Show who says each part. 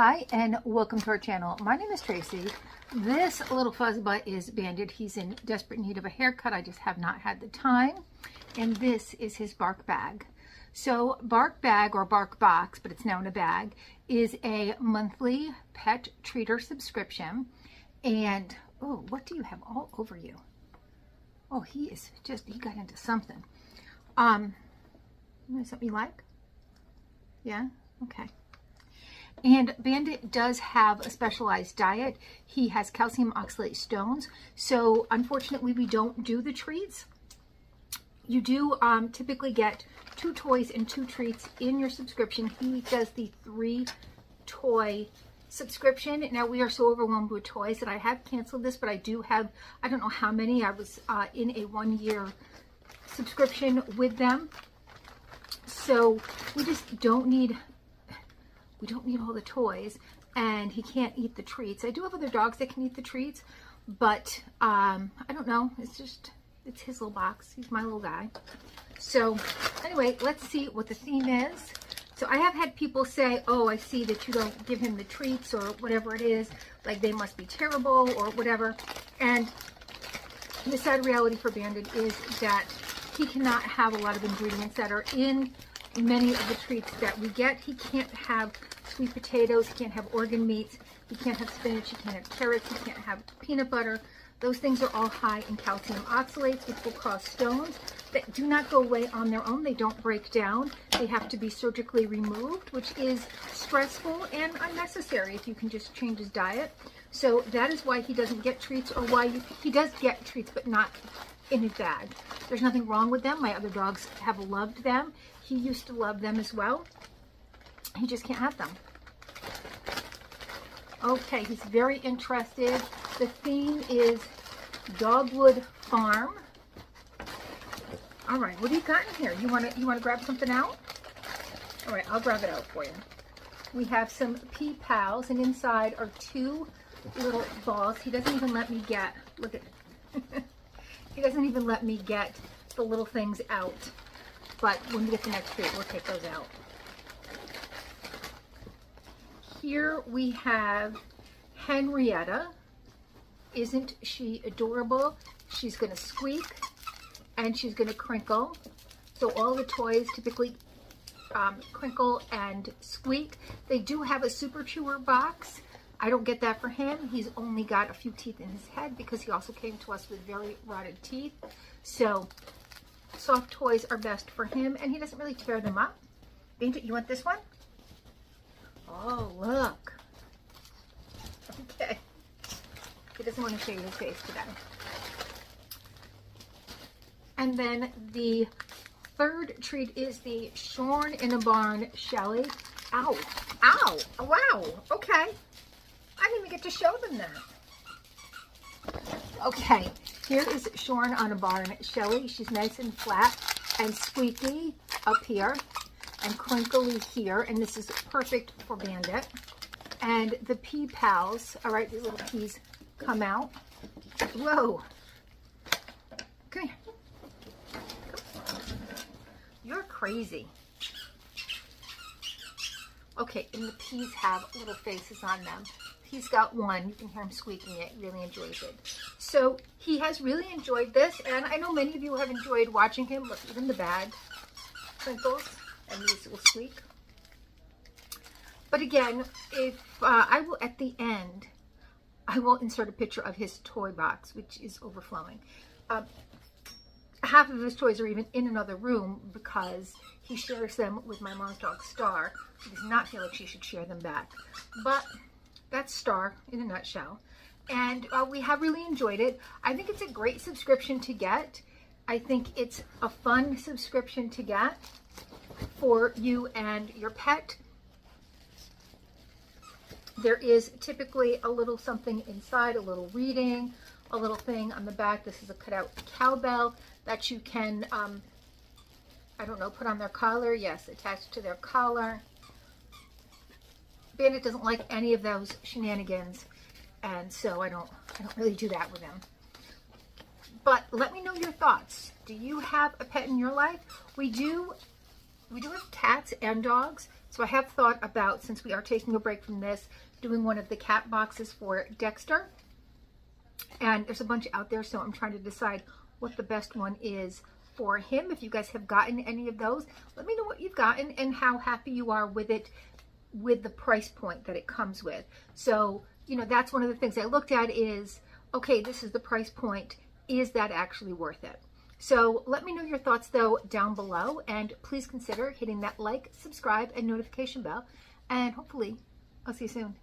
Speaker 1: Hi and welcome to our channel. My name is Tracy. This little fuzzbutt is Bandit. He's in desperate need of a haircut. I just have not had the time. And this is his bark bag. So bark bag, or bark box, but it's now in a bag, is a monthly pet treater subscription. And oh, what do you have all over you? Oh, he got into something. Something you like? Yeah? Okay. And Bandit does have a specialized diet. He has calcium oxalate stones. So unfortunately, we don't do the treats. You do typically get 2 toys and 2 treats in your subscription. He does the 3 toy subscription. Now we are so overwhelmed with toys that I have canceled this, but I do have, I don't know how many. I was in a 1-year subscription with them. So we just don't need all the toys, and he can't eat the treats. I do have other dogs that can eat the treats, but I don't know. It's his little box. He's my little guy. So anyway, let's see what the theme is. So I have had people say, oh, I see that you don't give him the treats or whatever it is, like they must be terrible or whatever. And the sad reality for Bandit is that he cannot have a lot of ingredients that are in many of the treats that we get. He can't have sweet potatoes, he can't have organ meats, he can't have spinach, he can't have carrots, he can't have peanut butter. Those things are all high in calcium oxalates, which will cause stones that do not go away on their own. They don't break down. They have to be surgically removed, which is stressful and unnecessary if you can just change his diet. So that is why he doesn't get treats, or why he does get treats, but not in his bag. There's nothing wrong with them. My other dogs have loved them. He used to love them as well. He just can't have them. Okay, he's very interested. The theme is Dogwood Farm. All right, what do you got in here? You want to grab something out? All right, I'll grab it out for you. We have some pea pals, and inside are 2 little balls. He doesn't even let me get, look at he doesn't even let me get the little things out. But when we get the next treat, we'll take those out. Here we have Henrietta. Isn't she adorable? She's going to squeak and she's going to crinkle. So all the toys typically crinkle and squeak. They do have a super chewer box. I don't get that for him. He's only got a few teeth in his head because he also came to us with very rotted teeth. So soft toys are best for him, and he doesn't really tear them up. Bandit, you want this one? Oh, look. Okay. He doesn't want to show you his face today. And then the 3rd treat is the Shorn in a Barn Shelly. Ow. Ow. Oh, wow. Okay. I didn't even get to show them that. Okay. Here is Shorn on a Barn Shelly. She's nice and flat and squeaky up here and crinkly here. And this is perfect for Bandit. And the pea pals, all right, these little peas come out. Whoa. Come here. You're crazy. Okay, and the peas have little faces on them. He's got one. You can hear him squeaking it. He really enjoys it. So he has really enjoyed this, and I know many of you have enjoyed watching him. Look, even the bag crinkles, and these will squeak. But again, if I will, at the end, I will insert a picture of his toy box, which is overflowing. Half of his toys are even in another room because he shares them with my mom's dog, Star. He does not feel like she should share them back. But that's Star in a nutshell. And we have really enjoyed it. I think it's a great subscription to get. I think it's a fun subscription to get for you and your pet. There is typically a little something inside, a little reading, a little thing on the back. This is a cutout cowbell that you can, I don't know, put on their collar. Yes, attached to their collar. Bandit doesn't like any of those shenanigans, and so I don't really do that with him. But let me know your thoughts. Do you have a pet in your life? We do have cats and dogs. So I have thought about, since we are taking a break from this, doing one of the cat boxes for Dexter. And there's a bunch out there, so I'm trying to decide what the best one is for him. If you guys have gotten any of those, let me know what you've gotten and how happy you are with it, with the price point that it comes with. So, you know, that's one of the things I looked at is, okay, this is the price point. Is that actually worth it? So let me know your thoughts though down below, and please consider hitting that like, subscribe, and notification bell. And hopefully I'll see you soon.